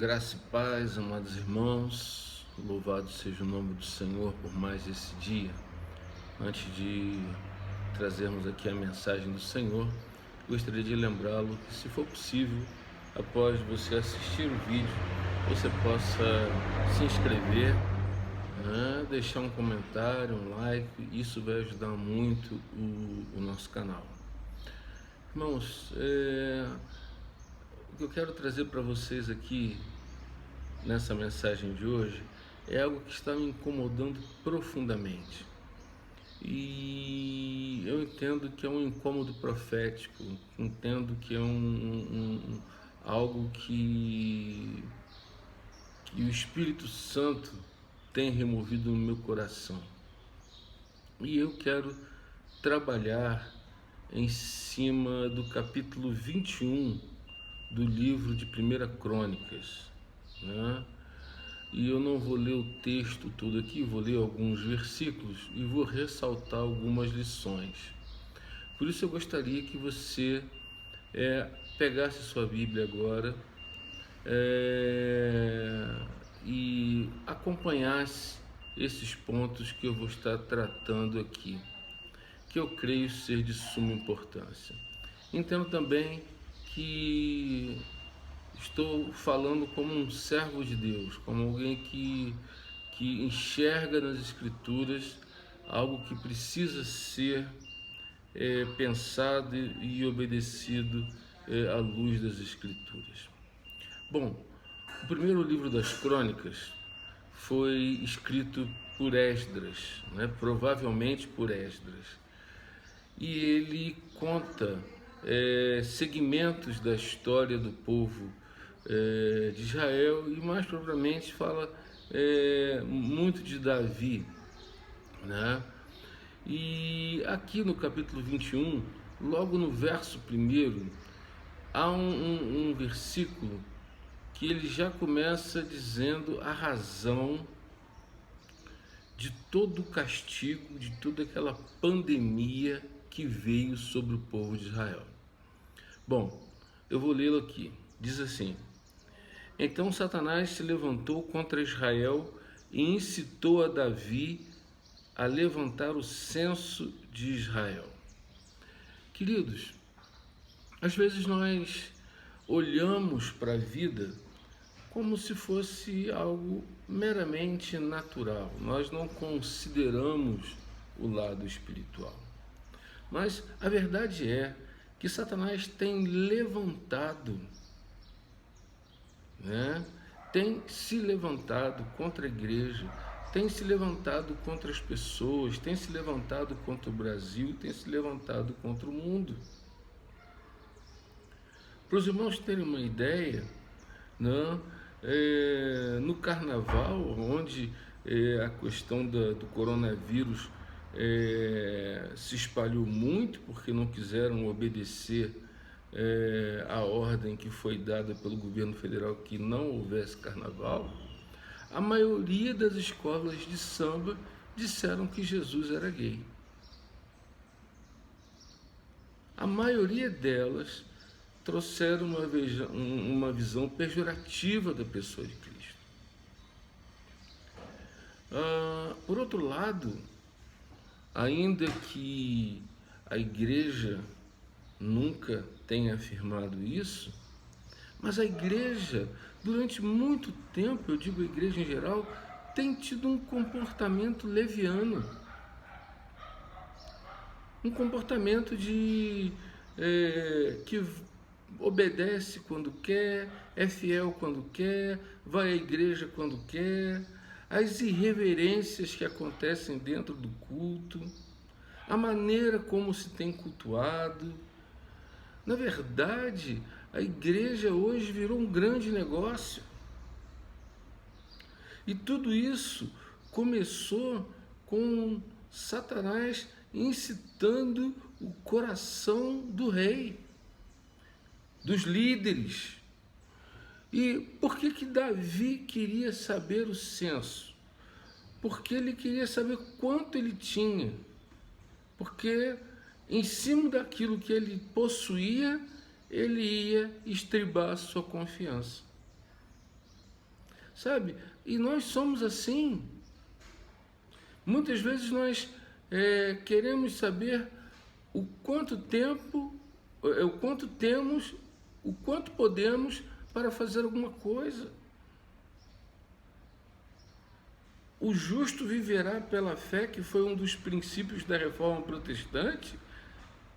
Graça e paz, amados irmãos, louvado seja o nome do Senhor por mais esse dia. Antes de trazermos aqui a mensagem do Senhor, gostaria de lembrá-lo que, se for possível, após você assistir o vídeo, você possa se inscrever, deixar um comentário, um like. Isso vai ajudar muito o nosso canal. Irmãos, o que eu quero trazer para vocês aqui nessa mensagem de hoje é algo que está me incomodando profundamente. E eu entendo que é um incômodo profético, entendo que é algo que o Espírito Santo tem removido no meu coração. E eu quero trabalhar em cima do capítulo 21 do livro de 1 Crônicas, né? E eu não vou ler o texto todo aqui, vou ler alguns versículos e vou ressaltar algumas lições. Por isso eu gostaria que você pegasse sua Bíblia agora e acompanhasse esses pontos que eu vou estar tratando aqui, que eu creio ser de suma importância. Entendo também que estou falando como um servo de Deus, como alguém que enxerga nas Escrituras algo que precisa ser pensado e obedecido à luz das Escrituras. Bom, o primeiro livro das Crônicas foi escrito por Esdras, provavelmente por Esdras, e ele conta segmentos da história do povo de Israel, e mais propriamente fala muito de Davi, né? E aqui no capítulo 21, logo no verso 1, há um versículo que ele já começa dizendo a razão de todo o castigo, de toda aquela pandemia que veio sobre o povo de Israel. Bom, eu vou lê-lo aqui. Diz assim: Então Satanás se levantou contra Israel e incitou a Davi a levantar o censo de Israel. Queridos, às vezes nós olhamos para a vida como se fosse algo meramente natural. Nós não consideramos o lado espiritual. Mas a verdade é que Satanás tem levantado, tem se levantado contra a igreja, tem se levantado contra as pessoas, tem se levantado contra o Brasil, tem se levantado contra o mundo. Para os irmãos terem uma ideia, no carnaval, onde a questão do coronavírus se espalhou muito porque não quiseram obedecer a ordem que foi dada pelo governo federal que não houvesse carnaval, a maioria das escolas de samba disseram que Jesus era gay. A maioria delas trouxeram uma visão pejorativa da pessoa de Cristo. Por outro lado, ainda que a igreja nunca tenha afirmado isso, mas a igreja, durante muito tempo, eu digo a igreja em geral, tem tido um comportamento leviano. Um comportamento que obedece quando quer, é fiel quando quer, vai à igreja quando quer, as irreverências que acontecem dentro do culto, a maneira como se tem cultuado. Na verdade, a igreja hoje virou um grande negócio. E tudo isso começou com Satanás incitando o coração do rei, dos líderes. E por que Davi queria saber o censo? Porque ele queria saber quanto ele tinha. Porque em cima daquilo que ele possuía, ele ia estribar a sua confiança. sabe? E nós somos assim. Muitas vezes nós queremos saber o quanto tempo, o quanto temos, o quanto podemos para fazer alguma coisa. O justo viverá pela fé, que foi um dos princípios da reforma protestante,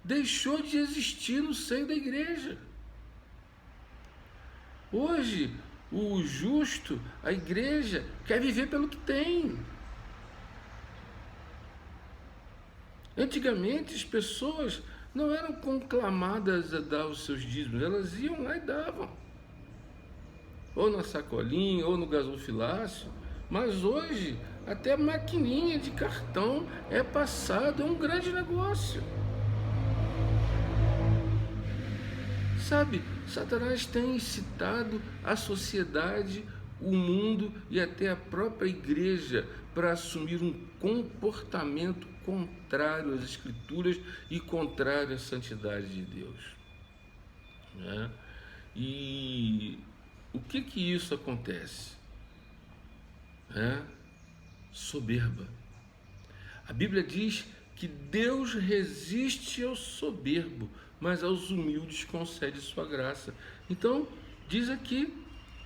deixou de existir no seio da igreja. Hoje, o justo, a igreja, quer viver pelo que tem. Antigamente, as pessoas não eram conclamadas a dar os seus dízimos, elas iam lá e davam. Ou na sacolinha, ou no gasofilácio. Mas hoje, até a maquininha de cartão é passado, é um grande negócio. Sabe, Satanás tem incitado a sociedade, o mundo e até a própria igreja para assumir um comportamento contrário às Escrituras e contrário à santidade de Deus. Né? E o que isso acontece? Soberba. A Bíblia diz que Deus resiste ao soberbo, mas aos humildes concede sua graça. Então, diz aqui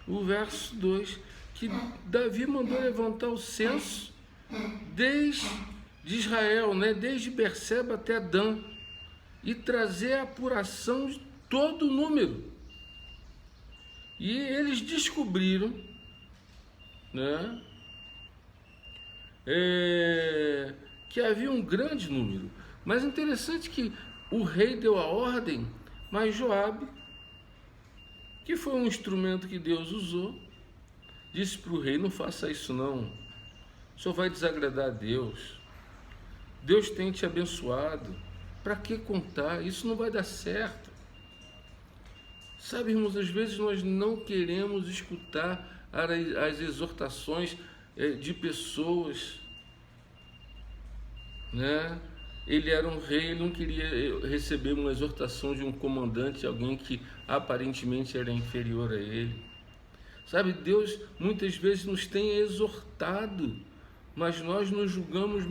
o verso 2, que Davi mandou levantar o censo desde Israel, desde Berseba até Dan, e trazer a apuração de todo o número. E eles descobriram, que havia um grande número. Mas é interessante que o rei deu a ordem, mas Joabe, que foi um instrumento que Deus usou, disse para o rei: não faça isso não, o senhor vai desagradar a Deus, Deus tem te abençoado, para que contar? Isso não vai dar certo. Sabe, irmãos, às vezes nós não queremos escutar as exortações de pessoas, Ele era um rei, ele não queria receber uma exortação de um comandante, alguém que aparentemente era inferior a ele. Sabe, Deus muitas vezes nos tem exortado, mas nós nos julgamos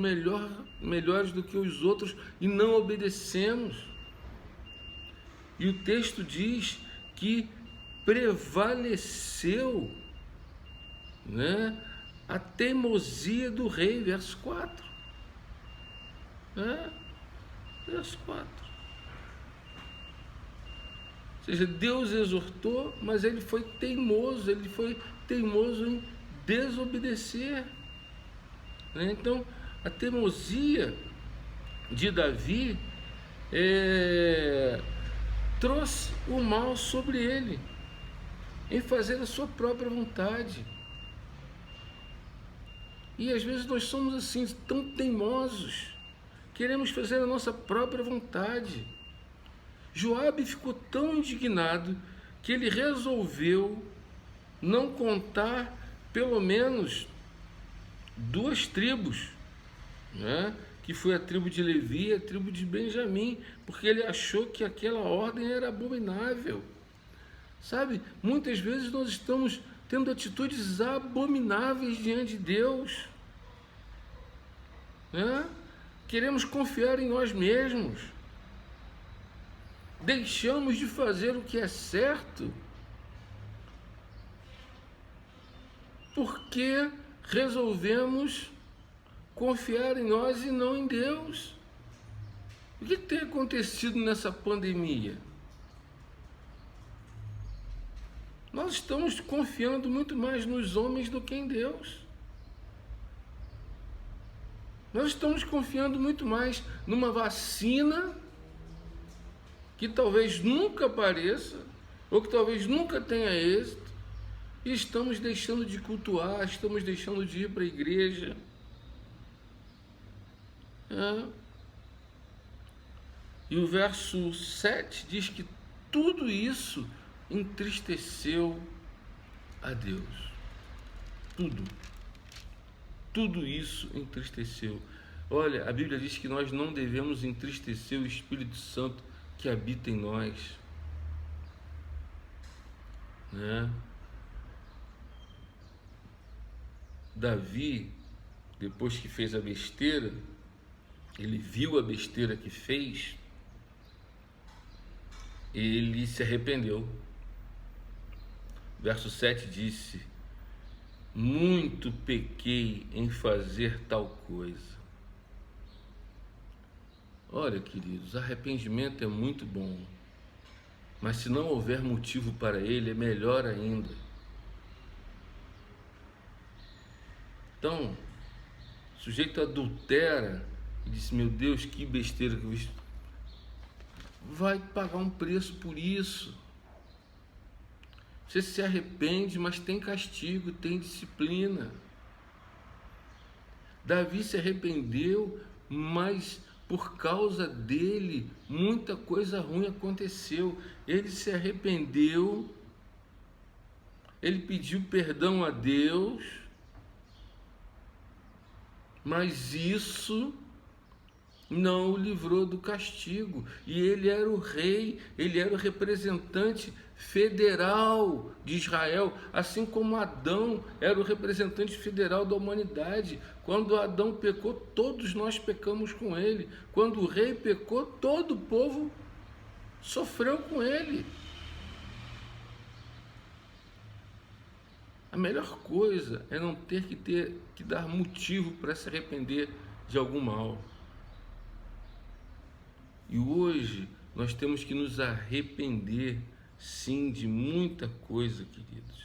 melhores do que os outros e não obedecemos. E o texto diz que prevaleceu, a teimosia do rei, verso 4. Verso 4. Ou seja, Deus exortou, mas ele foi teimoso em desobedecer. Então, a teimosia de Davi trouxe o mal sobre ele, em fazer a sua própria vontade. E às vezes nós somos assim, tão teimosos, queremos fazer a nossa própria vontade. Joabe ficou tão indignado que ele resolveu não contar pelo menos 2 tribos, que foi a tribo de Levi e a tribo de Benjamim, porque ele achou que aquela ordem era abominável. Sabe, muitas vezes nós estamos tendo atitudes abomináveis diante de Deus. Queremos confiar em nós mesmos. Deixamos de fazer o que é certo porque resolvemos confiar em nós e não em Deus. O que tem acontecido nessa pandemia? Nós estamos confiando muito mais nos homens do que em Deus. Nós estamos confiando muito mais numa vacina que talvez nunca apareça, ou que talvez nunca tenha êxito, e estamos deixando de cultuar, estamos deixando de ir para a igreja. E o verso 7 diz que tudo isso entristeceu a Deus. Tudo isso entristeceu. Olha, a Bíblia diz que nós não devemos entristecer o Espírito Santo que habita em nós. Davi, depois que fez a besteira, ele viu a besteira que fez, ele se arrependeu. Verso 7 disse: muito pequei em fazer tal coisa. Olha, queridos, arrependimento é muito bom, mas se não houver motivo para ele, é melhor ainda. Então, o sujeito adultera e diz: meu Deus, que besteira que eu fiz. Vai pagar um preço por isso. Você se arrepende, mas tem castigo, tem disciplina. Davi se arrependeu, mas por causa dele, muita coisa ruim aconteceu. Ele se arrependeu, ele pediu perdão a Deus, mas isso não o livrou do castigo. E ele era o rei, ele era o representante federal de Israel, assim como Adão era o representante federal da humanidade. Quando Adão pecou, todos nós pecamos com ele. Quando o rei pecou, todo o povo sofreu com ele. A melhor coisa é não ter que dar motivo para se arrepender de algum mal. E hoje nós temos que nos arrepender, sim, de muita coisa, queridos.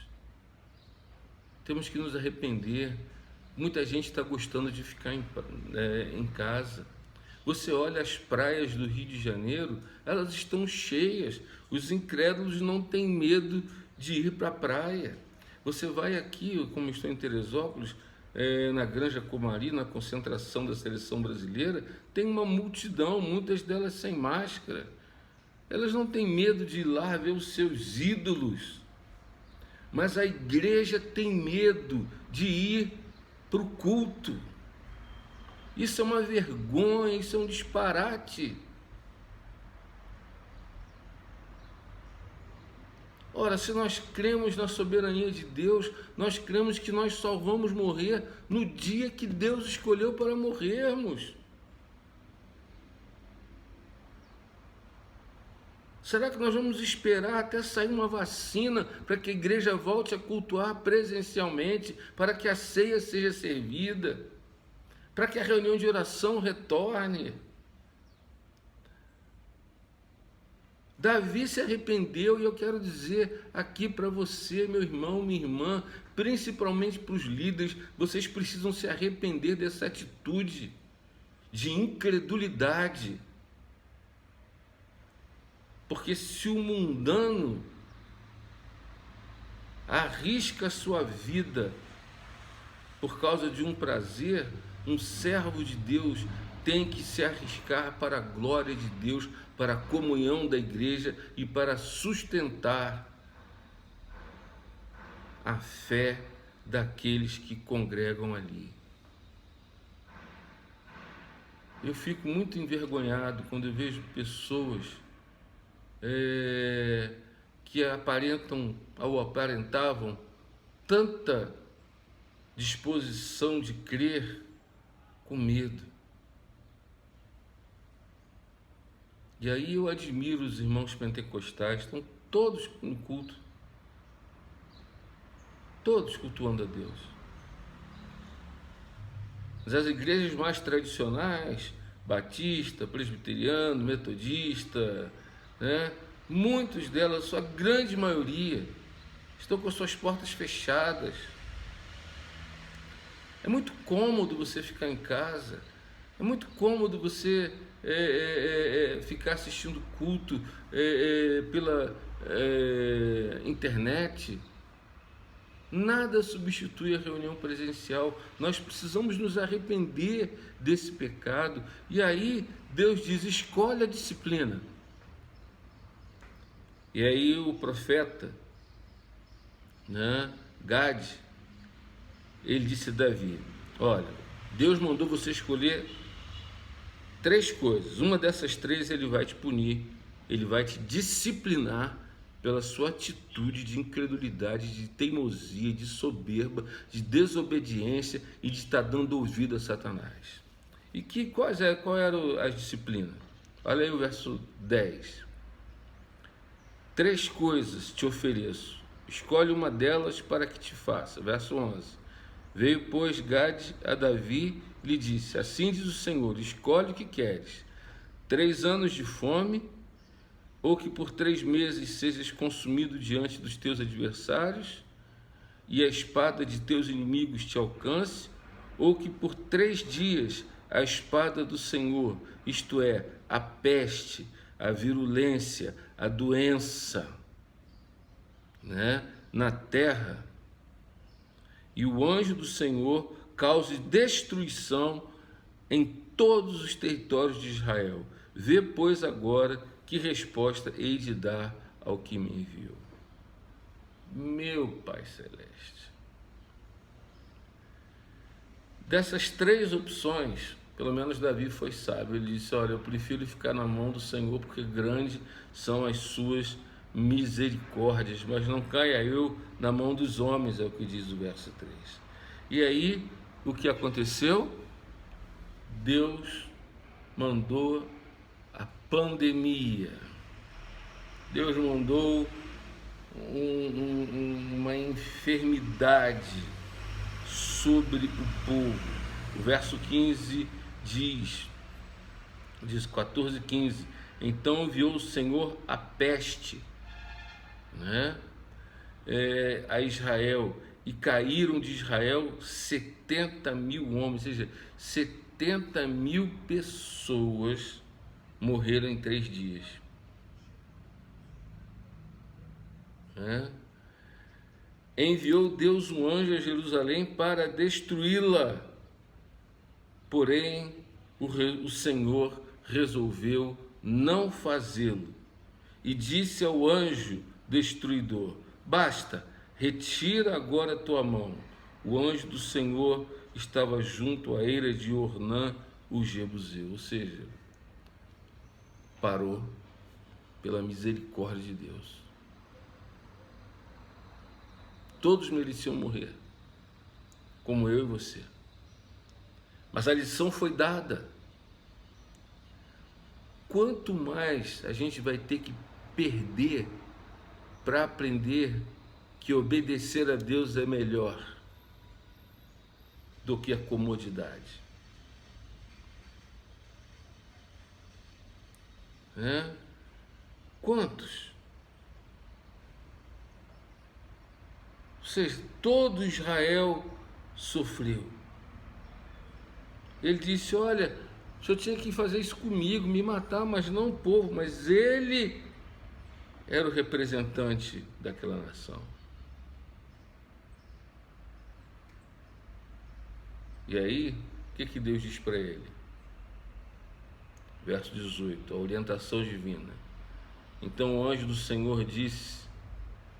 Temos que nos arrepender. Muita gente está gostando de ficar em casa. Você olha as praias do Rio de Janeiro, elas estão cheias. Os incrédulos não têm medo de ir para a praia. Você vai aqui, como estou em Teresópolis, na Granja Comari, na concentração da seleção brasileira, tem uma multidão, muitas delas sem máscara. Elas não têm medo de ir lá ver os seus ídolos, mas a igreja tem medo de ir para o culto. Isso é uma vergonha, isso é um disparate. Ora, se nós cremos na soberania de Deus, nós cremos que nós só vamos morrer no dia que Deus escolheu para morrermos. Será que nós vamos esperar até sair uma vacina para que a igreja volte a cultuar presencialmente, para que a ceia seja servida, para que a reunião de oração retorne? Davi se arrependeu, e eu quero dizer aqui para você, meu irmão, minha irmã, principalmente para os líderes, vocês precisam se arrepender dessa atitude de incredulidade. Porque se o mundano arrisca a sua vida por causa de um prazer, um servo de Deus tem que se arriscar para a glória de Deus, para a comunhão da igreja e para sustentar a fé daqueles que congregam ali. Eu fico muito envergonhado quando eu vejo pessoas que aparentavam tanta disposição de crer com medo. E aí eu admiro os irmãos pentecostais, estão todos no culto, todos cultuando a Deus. Mas as igrejas mais tradicionais, batista, presbiteriano, metodista, muitas delas, sua grande maioria, estão com suas portas fechadas. É muito cômodo você ficar em casa, é muito cômodo você ficar assistindo culto pela internet. Nada substitui a reunião presencial. Nós precisamos nos arrepender desse pecado. E aí Deus diz: escolhe a disciplina. E aí o profeta, Gade, ele disse a Davi: olha, Deus mandou você escolher 3 coisas. Uma dessas 3 ele vai te punir, ele vai te disciplinar, pela sua atitude de incredulidade, de teimosia, de soberba, de desobediência e de estar dando ouvido a Satanás. E qual eram as disciplinas? Olha aí o verso 10. 3 coisas te ofereço, escolhe uma delas para que te faça. Verso 11. Veio, pois, Gade a Davi e lhe disse: assim diz o Senhor, escolhe o que queres, 3 anos de fome, ou que por 3 meses sejas consumido diante dos teus adversários, e a espada de teus inimigos te alcance, ou que por 3 dias a espada do Senhor, isto é, a peste, a virulência, a doença, na terra, e o anjo do Senhor cause destruição em todos os territórios de Israel. Vê, pois, agora que resposta hei de dar ao que me enviou. Meu Pai Celeste. Dessas 3 opções, pelo menos Davi foi sábio. Ele disse: olha, eu prefiro ficar na mão do Senhor, porque grandes são as suas misericórdias, mas não caia eu na mão dos homens, é o que diz o verso 3. E aí, o que aconteceu? Deus mandou a pandemia. Deus mandou uma enfermidade sobre o povo. O verso 15 diz 14, 15: então enviou o Senhor a peste, a Israel, e caíram de Israel 70.000 homens, ou seja, 70.000 pessoas morreram em 3 dias. Enviou Deus um anjo a Jerusalém para destruí-la, porém o Senhor resolveu não fazê-lo, e disse ao anjo destruidor: basta, retira agora a tua mão. O anjo do Senhor estava junto à eira de Ornã, o Jebuseu. Ou seja, parou pela misericórdia de Deus. Todos mereciam morrer, como eu e você. Mas a lição foi dada. Quanto mais a gente vai ter que perder para aprender que obedecer a Deus é melhor do que a comodidade. Quantos? Ou seja, todo Israel sofreu. Ele disse: olha, o senhor tinha que fazer isso comigo, me matar, mas não o povo. Mas ele era o representante daquela nação. E aí, o que Deus diz para ele? Verso 18, a orientação divina. Então o anjo do Senhor disse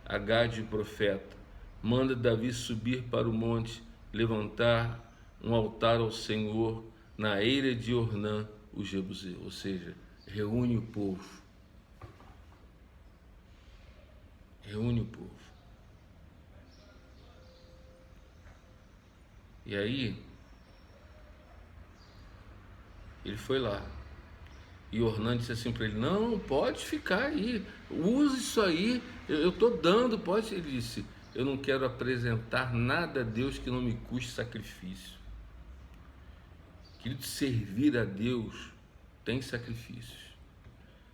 a Gade, o profeta: manda Davi subir para o monte, levantar um altar ao Senhor na eira de Ornã, o Jebuseu. Ou seja, reúne o povo. Reúne o povo. E aí, ele foi lá. E Ornã disse assim para ele: não, pode ficar aí, use isso aí, eu estou dando, pode. Ele disse: eu não quero apresentar nada a Deus que não me custe sacrifício. Querido, servir a Deus tem sacrifícios.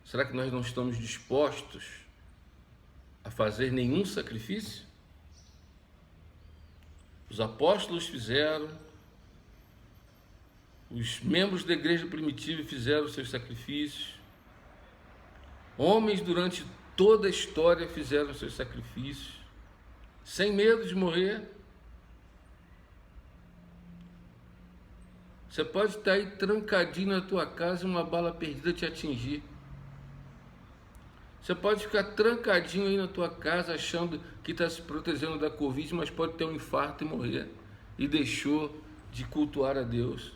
Será que nós não estamos dispostos a fazer nenhum sacrifício? Os apóstolos fizeram, os membros da igreja primitiva fizeram seus sacrifícios, homens durante toda a história fizeram seus sacrifícios, sem medo de morrer. Você pode estar aí trancadinho na tua casa e uma bala perdida te atingir. Você pode ficar trancadinho aí na tua casa achando que está se protegendo da Covid, mas pode ter um infarto e morrer. E deixou de cultuar a Deus.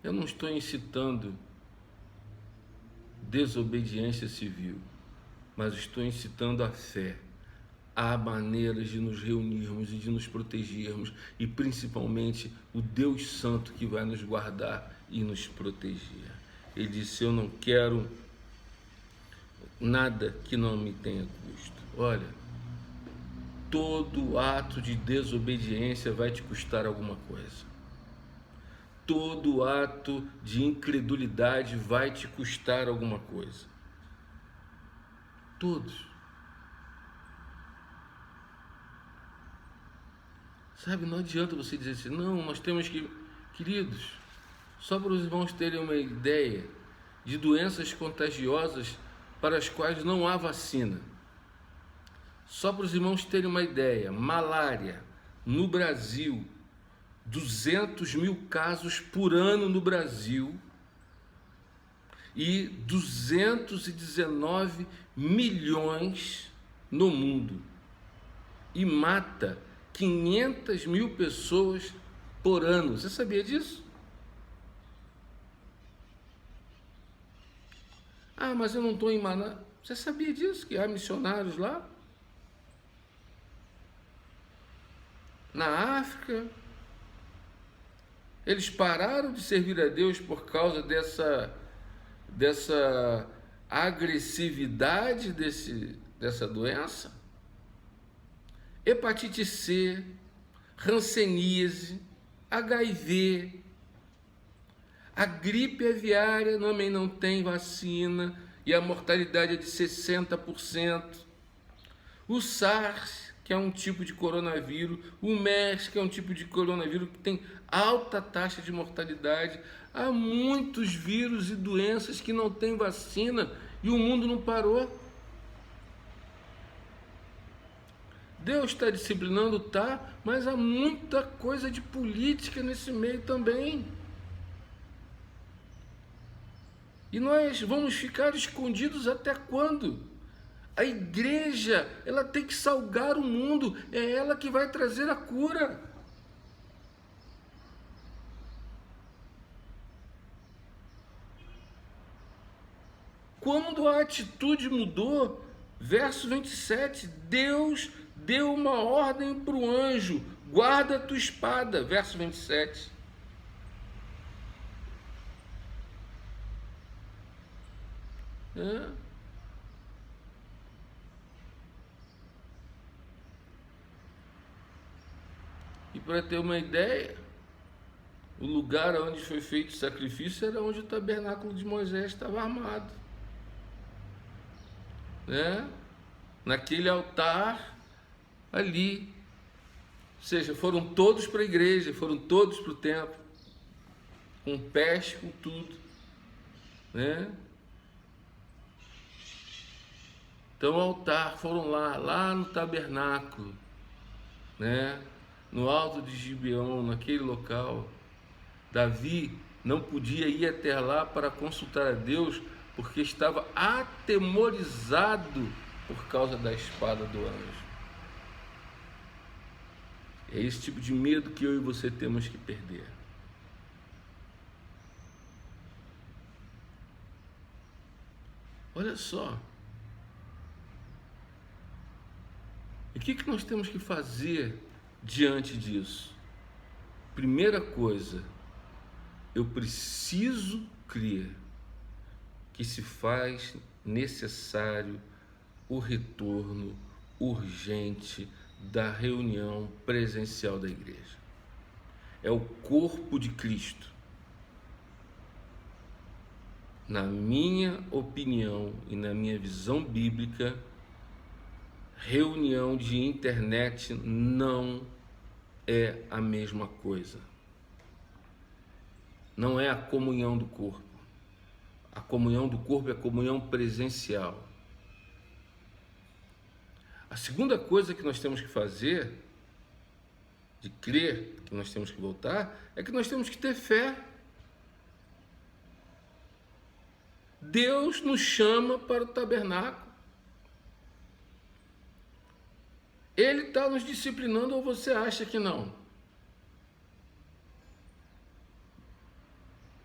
Eu não estou incitando desobediência civil, mas estou incitando a fé. Há maneiras de nos reunirmos e de nos protegermos, e principalmente o Deus Santo que vai nos guardar e nos proteger. Ele disse: eu não quero nada que não me tenha custo. Olha, todo ato de desobediência vai te custar alguma coisa. Todo ato de incredulidade vai te custar alguma coisa. Todos. Sabe, não adianta você dizer assim, não, nós temos que... Queridos, só para os irmãos terem uma ideia de doenças contagiosas para as quais não há vacina. Só para os irmãos terem uma ideia, malária, no Brasil, 200 mil casos por ano no Brasil e 219 milhões no mundo. E mata 500 mil pessoas por ano. Você sabia disso? Ah, mas eu não estou em Manaus. Você sabia disso? Que há missionários lá? Na África. Eles pararam de servir a Deus por causa dessa agressividade dessa doença. Hepatite C, hanseníase, HIV, a gripe aviária também não tem vacina e a mortalidade é de 60%. O SARS, que é um tipo de coronavírus, o MERS, que é um tipo de coronavírus que tem alta taxa de mortalidade. Há muitos vírus e doenças que não têm vacina e o mundo não parou. Deus está disciplinando, tá, mas há muita coisa de política nesse meio também. E nós vamos ficar escondidos até quando? A igreja, ela tem que salgar o mundo, é ela que vai trazer a cura. Quando a atitude mudou, verso 27, Deus deu uma ordem para o anjo, guarda a tua espada, verso 27. E para ter uma ideia, o lugar onde foi feito o sacrifício era onde o tabernáculo de Moisés estava armado, né? Naquele altar ali. Ou seja, foram todos para a igreja, foram todos para o templo, com pés, com tudo, né? Então o altar, foram lá no tabernáculo, né? No alto de Gibeão, naquele local. Davi não podia ir até lá para consultar a Deus, porque estava atemorizado por causa da espada do anjo. É esse tipo de medo que eu e você temos que perder. Olha só. E o que nós temos que fazer diante disso? Primeira coisa, eu preciso crer que se faz necessário o retorno urgente da reunião presencial da igreja. É o corpo de Cristo. Na minha opinião e na minha visão bíblica, reunião de internet não é a mesma coisa. Não é a comunhão do corpo. A comunhão do corpo é a comunhão presencial. A segunda coisa que nós temos que fazer, de crer que nós temos que voltar, é que nós temos que ter fé. Deus nos chama para o tabernáculo. Ele está nos disciplinando, ou você acha que não?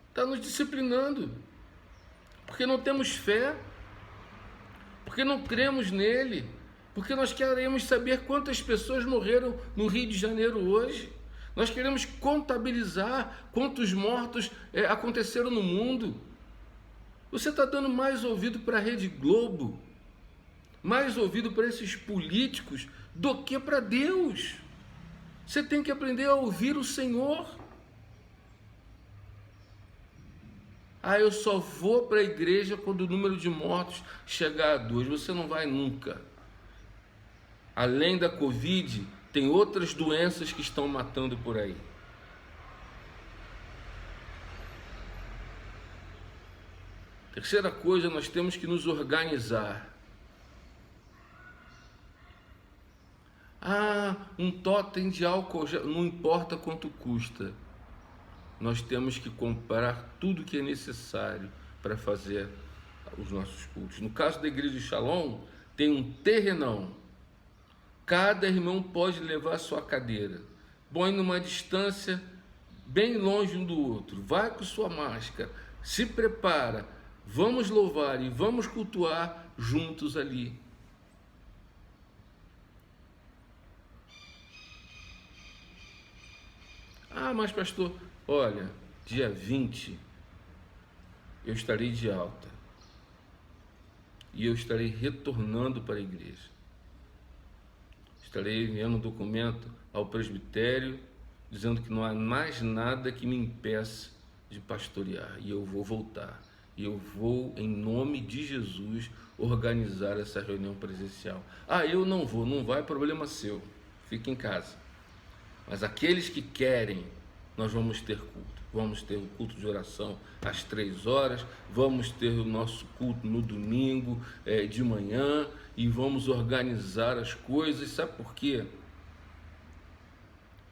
Está nos disciplinando. porque não temos fé, porque não cremos nele, porque nós queremos saber quantas pessoas morreram no Rio de Janeiro hoje. Nós queremos contabilizar quantos mortos aconteceram no mundo. Você está dando mais ouvido para a Rede Globo, mais ouvido para esses políticos do que para Deus. Você tem que aprender a ouvir o Senhor. Eu só vou para a igreja quando o número de mortos chegar a 2. Você não vai nunca. Além da Covid, tem outras doenças que estão matando por aí. Terceira coisa, nós temos que nos organizar. Um totem de álcool, não importa quanto custa. Nós temos que comprar tudo que é necessário para fazer os nossos cultos. No caso da igreja de Shalom, tem um terrenão. Cada irmão pode levar a sua cadeira. Põe numa distância bem longe um do outro. Vai com sua máscara. Se prepara. Vamos louvar e vamos cultuar juntos ali. Mas pastor, olha, dia 20 eu estarei de alta. E eu estarei retornando para a igreja. Estarei enviando um documento ao presbitério, dizendo que não há mais nada que me impeça de pastorear. E eu vou voltar. E eu vou, em nome de Jesus, organizar essa reunião presencial. Eu não vou, não vai, problema seu. Fique em casa. Mas aqueles que querem, nós vamos ter culto. Vamos ter o culto de oração às 3 horas, vamos ter o nosso culto no domingo de manhã e vamos organizar as coisas. Sabe por quê?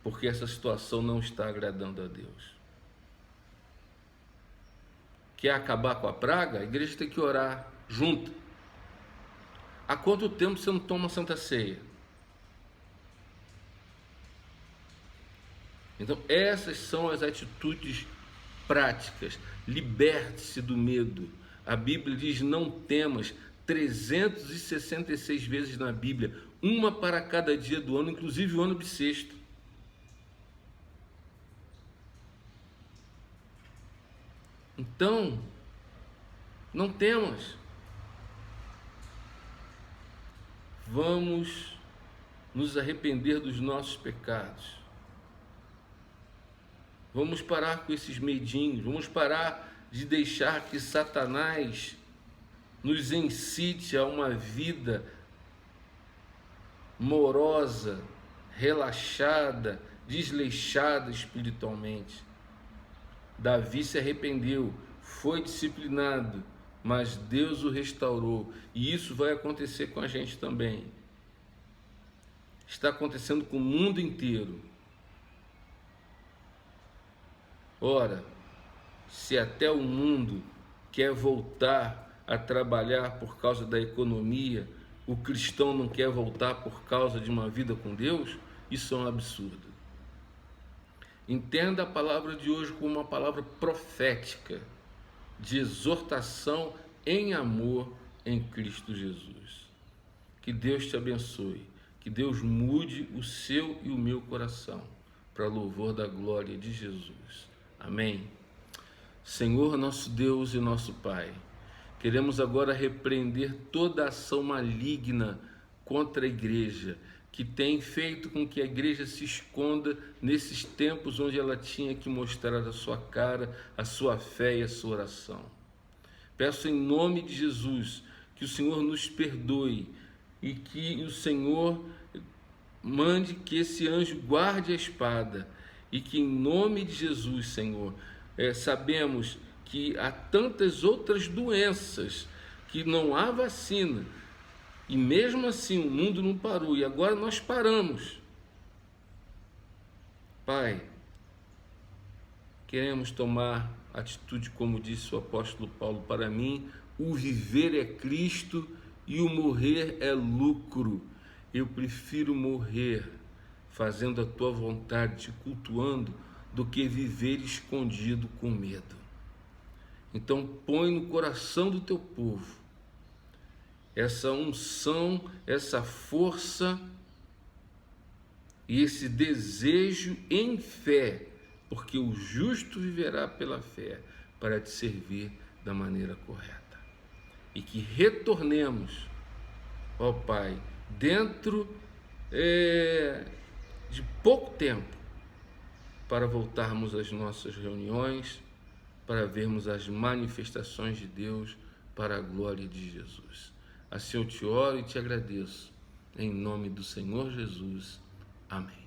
Porque essa situação não está agradando a Deus. Quer acabar com a praga? A igreja tem que orar junto. Há quanto tempo você não toma Santa Ceia? Então, essas são as atitudes práticas. Liberte-se do medo. A Bíblia diz: não temas, 366 vezes na Bíblia, uma para cada dia do ano, inclusive o ano bissexto. Então, não temas. Vamos nos arrepender dos nossos pecados. Vamos parar com esses medinhos, vamos parar de deixar que Satanás nos incite a uma vida morosa, relaxada, desleixada espiritualmente. Davi se arrependeu, foi disciplinado, mas Deus o restaurou, e isso vai acontecer com a gente também. Está acontecendo com o mundo inteiro. Ora, se até o mundo quer voltar a trabalhar por causa da economia, o cristão não quer voltar por causa de uma vida com Deus, isso é um absurdo. Entenda a palavra de hoje como uma palavra profética, de exortação em amor em Cristo Jesus. Que Deus te abençoe, que Deus mude o seu e o meu coração, para louvor da glória de Jesus. Amém. Senhor, nosso Deus e nosso Pai, queremos agora repreender toda ação maligna contra a igreja, que tem feito com que a igreja se esconda nesses tempos onde ela tinha que mostrar a sua cara, a sua fé e a sua oração. Peço em nome de Jesus que o Senhor nos perdoe e que o Senhor mande que esse anjo guarde a espada. E que em nome de Jesus, Senhor, sabemos que há tantas outras doenças que não há vacina. E mesmo assim o mundo não parou. E agora nós paramos. Pai, queremos tomar atitude, como disse o apóstolo Paulo: para mim, o viver é Cristo e o morrer é lucro. Eu prefiro morrer fazendo a tua vontade, te cultuando, do que viver escondido com medo. Então põe no coração do teu povo essa unção, essa força e esse desejo em fé, porque o justo viverá pela fé, para te servir da maneira correta. E que retornemos, ó Pai, dentro de pouco tempo, para voltarmos às nossas reuniões, para vermos as manifestações de Deus para a glória de Jesus. Assim eu te oro e te agradeço, em nome do Senhor Jesus. Amém.